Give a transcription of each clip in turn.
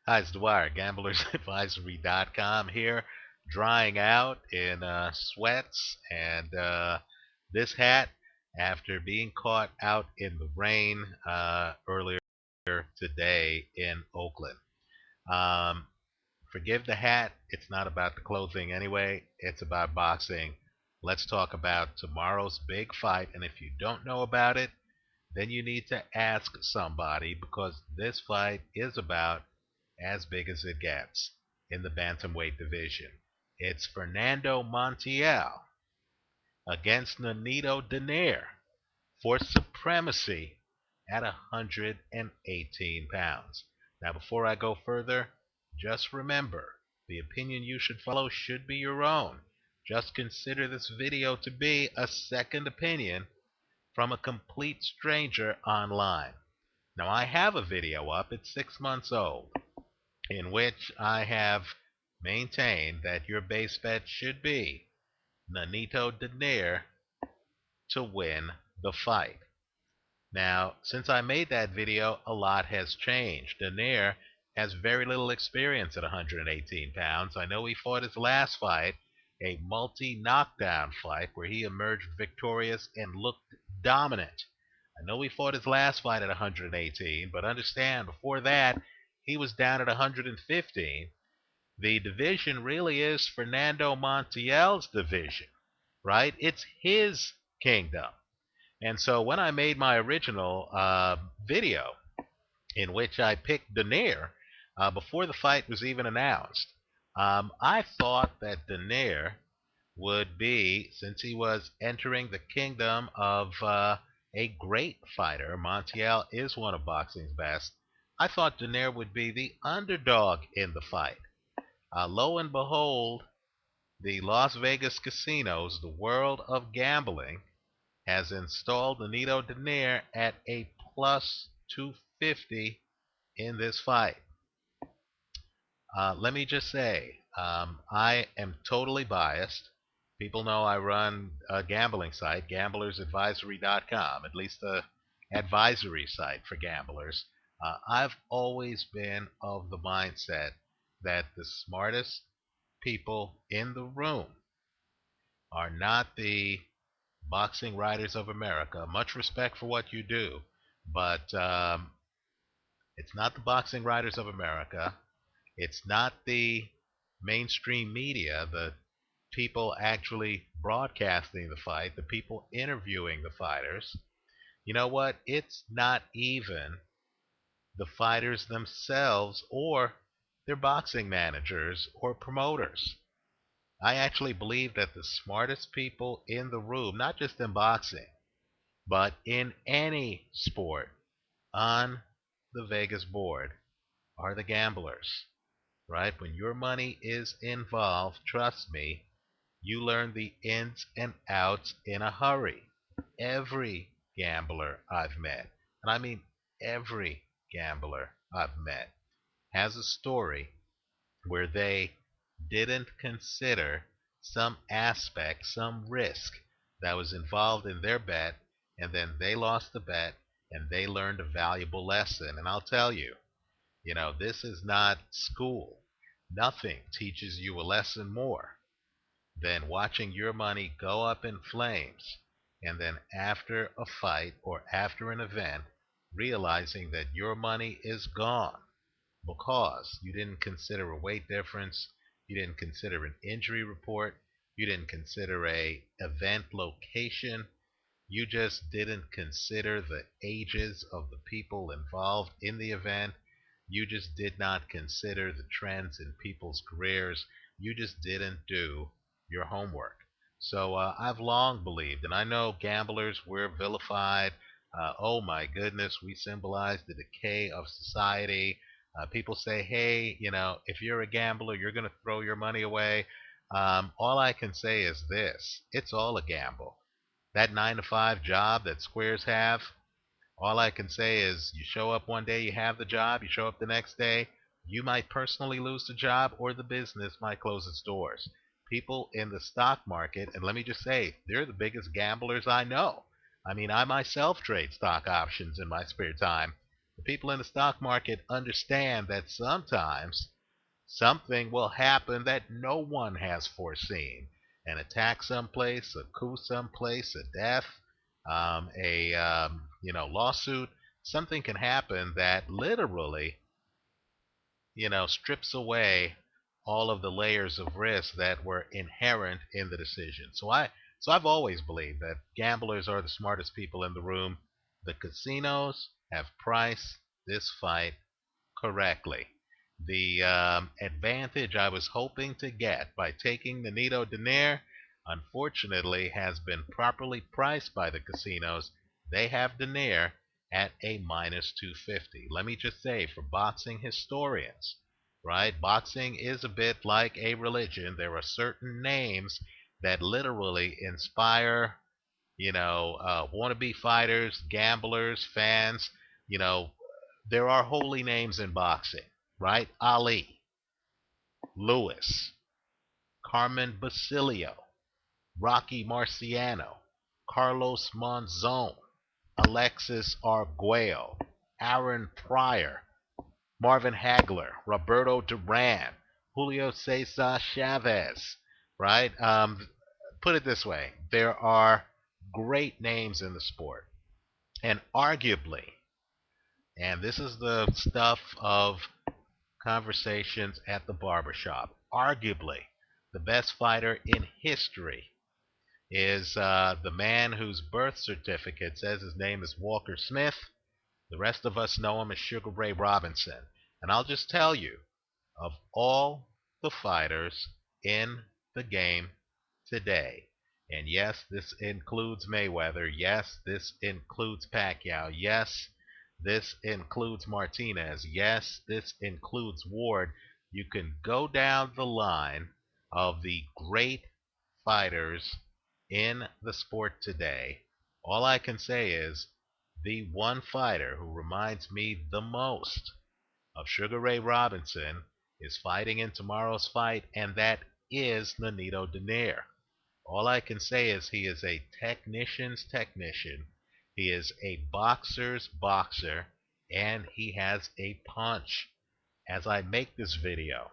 Hi, it's Dwyer, GamblersAdvisory.com here, drying out in sweats and this hat after being caught out in the rain earlier today in Oakland. Um, Forgive the hat. It's not about the clothing anyway. It's about boxing. Let's talk about tomorrow's big fight. And if you don't know about it, then you need to ask somebody because this fight is about as big as it gets in the bantamweight division. It's Fernando Montiel against Nonito Donaire for supremacy at 118 pounds. Now, before I go further, just remember the opinion you should follow should be your own. Just consider this video to be a second opinion from a complete stranger online. Now, I have a video up, it's 6 months old, in which I have maintained that your base bet should be Nonito Donaire to win the fight. Now, since I made that video, a lot has changed. Donaire has very little experience at 118 pounds. I know he fought his last fight, a multi-knockdown fight, where he emerged victorious and looked dominant. I know he fought his last fight at 118, but understand, before that, he was down at 115. The division really is Fernando Montiel's division, right? It's his kingdom. And so when I made my original video in which I picked Donaire before the fight was even announced, I thought that Donaire would be, since he was entering the kingdom of a great fighter, Montiel is one of boxing's best, I thought Donaire would be the underdog in the fight. Lo and behold, the Las Vegas casinos, the world of gambling, has installed Nonito Donaire at a plus 250 in this fight. Let me just say, I am totally biased. People know I run a gambling site, gamblersadvisory.com, at least a advisory site for gamblers. I've always been of the mindset that the smartest people in the room are not the boxing writers of America. Much respect for what you do, but it's not the boxing writers of America. It's not the mainstream media, the people actually broadcasting the fight, the people interviewing the fighters. You know what? It's not even the fighters themselves or their boxing managers or promoters. I actually believe that the smartest people in the room, not just in boxing, but in any sport on the Vegas board, are the gamblers, right? When your money is involved, trust me, you learn the ins and outs in a hurry. Every gambler I've met, and I mean every gambler I've met, has a story where they didn't consider some aspect, some risk that was involved in their bet, and then they lost the bet and they learned a valuable lesson. And I'll tell you, this is not school. Nothing teaches you a lesson more than watching your money go up in flames and then after a fight or after an event realizing that your money is gone because you didn't consider a weight difference, you didn't consider an injury report, you didn't consider a event location, you just didn't consider the ages of the people involved in the event. You just did not consider the trends in people's careers. You just didn't do your homework. So I've long believed, and I know gamblers, we're vilified. Oh my goodness, we symbolize the decay of society. People say, hey, if you're a gambler, you're going to throw your money away. All I can say is this: it's all a gamble. That 9 to 5 job that squares have, all I can say is you show up one day, you have the job, you show up the next day, you might personally lose the job or the business might close its doors. People in the stock market, and let me just say, they're the biggest gamblers I know. I mean, I myself trade stock options in my spare time. The people in the stock market understand that sometimes something will happen that no one has foreseen. An attack someplace, a coup someplace, a death, lawsuit. Something can happen that literally, strips away all of the layers of risk that were inherent in the decision. So I've always believed that gamblers are the smartest people in the room. The casinos have priced this fight correctly. The advantage I was hoping to get by taking the Nito Donaire, unfortunately, has been properly priced by the casinos. They have Donaire at a minus 250. Let me just say, for boxing historians, right? Boxing is a bit like a religion. There are certain names that literally inspire, wannabe fighters, gamblers, fans. You know, there are holy names in boxing, right? Ali, Lewis, Carmen Basilio, Rocky Marciano, Carlos Monzon, Alexis Arguello, Aaron Pryor, Marvin Hagler, Roberto Duran, Julio Cesar Chavez, right? Put it this way, there are great names in the sport. And arguably, and this is the stuff of conversations at the barbershop, arguably the best fighter in history is the man whose birth certificate says his name is Walker Smith. The rest of us know him as Sugar Ray Robinson. And I'll just tell you, of all the fighters in the game today, and yes, this includes Mayweather, yes, this includes Pacquiao, yes, this includes Martinez, yes, this includes Ward. You can go down the line of the great fighters in the sport today. All I can say is the one fighter who reminds me the most of Sugar Ray Robinson is fighting in tomorrow's fight, and that is Nonito Donaire. All I can say is he is a technician's technician. He is a boxer's boxer, and he has a punch. As I make this video,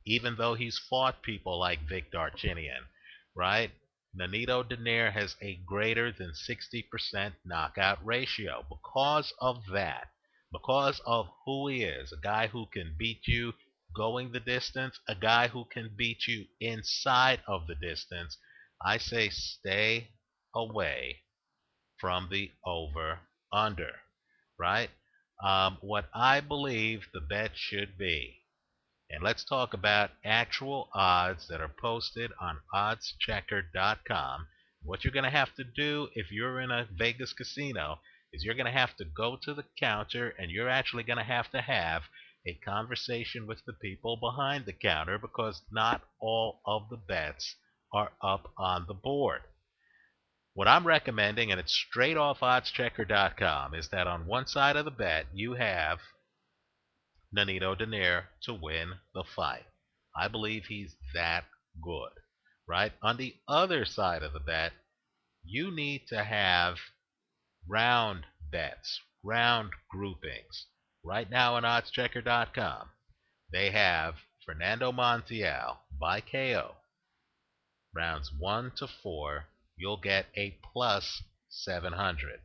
even though he's fought people like Vic Darchinyan, right? Nonito Donaire has a greater than 60% knockout ratio. Because of that, because of who he is, a guy who can beat you going the distance, a guy who can beat you inside of the distance, I say stay away from the over under, right? What I believe the bet should be, and let's talk about actual odds that are posted on oddschecker.com. What you're going to have to do if you're in a Vegas casino is you're going to have to go to the counter, and you're actually going to have a conversation with the people behind the counter, because not all of the bets are up on the board. What I'm recommending, and it's straight off oddschecker.com, is that on one side of the bet you have Nonito Donaire to win the fight. I believe he's that good, right? On the other side of the bet, you need to have round bets, round groupings. Right now on oddschecker.com, they have Fernando Montiel by KO, rounds 1 to 4, you'll get a plus 700.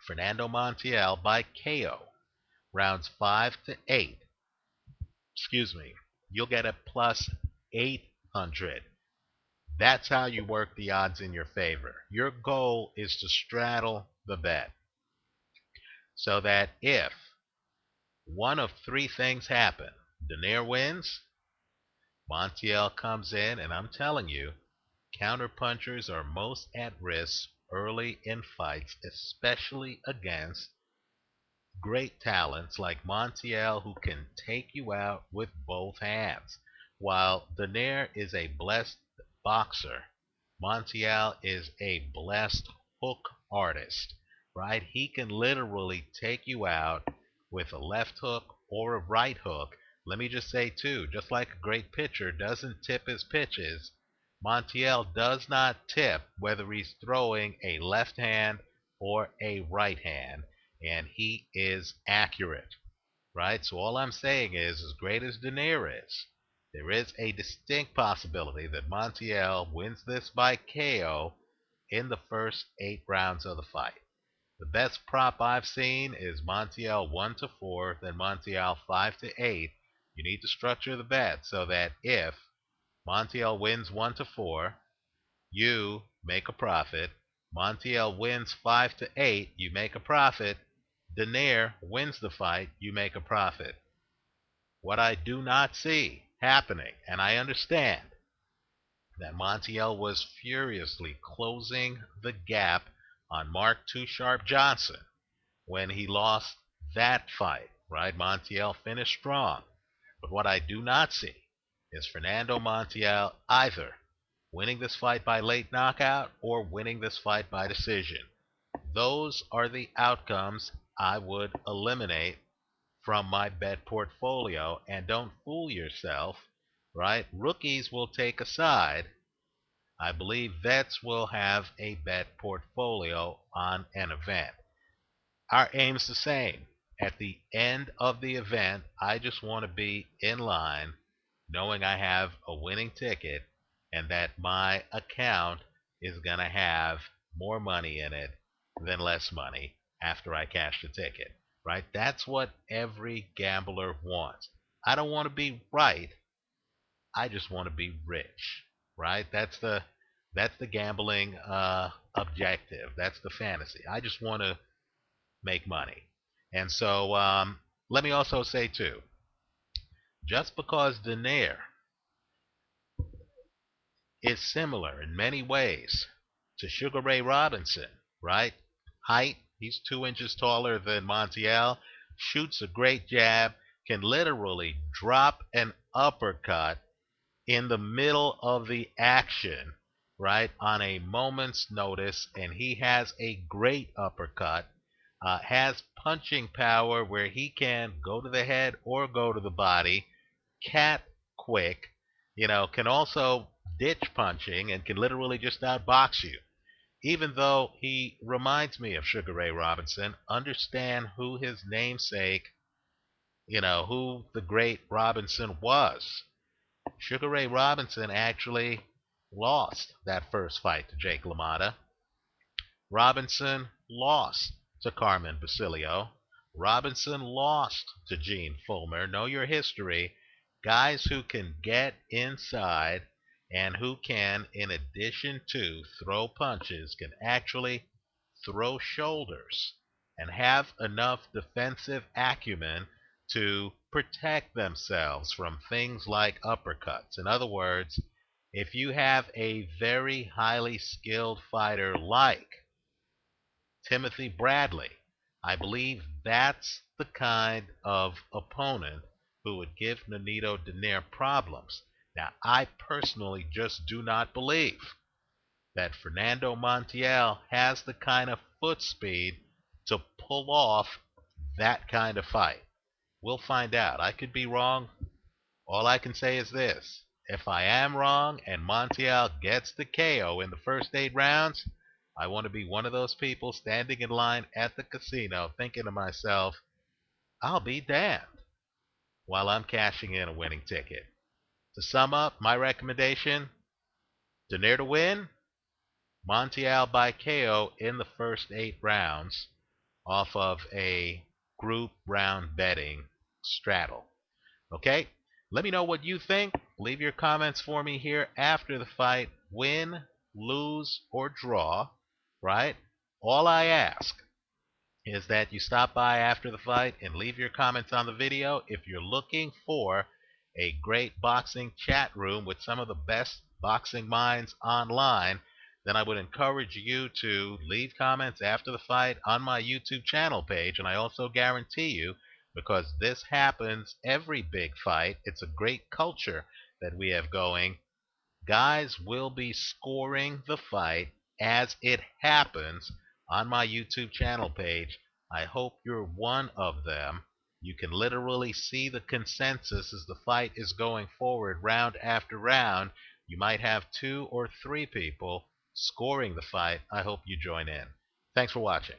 Fernando Montiel by KO, rounds 5 to 8, you'll get a plus 800. That's how you work the odds in your favor. Your goal is to straddle the bet so that if one of three things happen, Donaire wins, Montiel comes in, and I'm telling you, counterpunchers are most at risk early in fights, especially against great talents like Montiel, who can take you out with both hands. While Donaire is a blessed boxer, Montiel is a blessed hook artist, right? He can literally take you out with a left hook or a right hook. Let me just say, too, just like a great pitcher doesn't tip his pitches, Montiel does not tip whether he's throwing a left hand or a right hand. and he is accurate, right? So all I'm saying is, as great as Denier is, there is a distinct possibility that Montiel wins this by KO in the first 8 rounds of the fight. The best prop I've seen is Montiel 1-4, then Montiel 5-8. You need to structure the bet so that if Montiel wins 1-4, you make a profit. Montiel wins 5-8, you make a profit. Denier wins the fight, you make a profit. What I do not see happening, and I understand that Montiel was furiously closing the gap on Mark Too Sharp Johnson when he lost that fight, right? Montiel finished strong. But what I do not see is Fernando Montiel either winning this fight by late knockout or winning this fight by decision. Those are the outcomes I would eliminate from my bet portfolio. And don't fool yourself, right? Rookies will take a side. I believe vets will have a bet portfolio on an event. Our aim's the same. At the end of the event, I just want to be in line knowing I have a winning ticket and that my account is going to have more money in it than less money after I cash the ticket, right? That's what every gambler wants. I don't want to be right. I just want to be rich, right? That's the gambling objective. That's the fantasy. I just want to make money. And so let me also say too, just because Denier is similar in many ways to Sugar Ray Robinson, right? Height, he's 2 inches taller than Montiel, shoots a great jab, can literally drop an uppercut in the middle of the action, right, on a moment's notice, and he has a great uppercut, has punching power where he can go to the head or go to the body, cat quick, can also ditch punching and can literally just outbox you. Even though he reminds me of Sugar Ray Robinson, understand who his namesake, who the great Robinson was. Sugar Ray Robinson actually lost that first fight to Jake LaMotta. Robinson lost to Carmen Basilio. Robinson lost to Gene Fullmer. Know your history. Guys who can get inside and who can, in addition to throw punches, can actually throw shoulders and have enough defensive acumen to protect themselves from things like uppercuts. In other words, if you have a very highly skilled fighter like Timothy Bradley, I believe that's the kind of opponent who would give Nonito Donaire problems. Now, I personally just do not believe that Fernando Montiel has the kind of foot speed to pull off that kind of fight. We'll find out. I could be wrong. All I can say is this. If I am wrong and Montiel gets the KO in the first 8 rounds, I want to be one of those people standing in line at the casino thinking to myself, I'll be damned, while I'm cashing in a winning ticket. To sum up, my recommendation, Donaire to win, Montiel by KO in the first 8 rounds off of a group round betting straddle. Okay? Let me know what you think. Leave your comments for me here after the fight. Win, lose, or draw, right? All I ask is that you stop by after the fight and leave your comments on the video. If you're looking for a great boxing chat room with some of the best boxing minds online, then I would encourage you to leave comments after the fight on my YouTube channel page. And I also guarantee you, because this happens every big fight, it's a great culture that we have going, guys will be scoring the fight as it happens on my YouTube channel page. I hope you're one of them. You can literally see the consensus as the fight is going forward round after round. You might have 2 or 3 people scoring the fight. I hope you join in. Thanks for watching.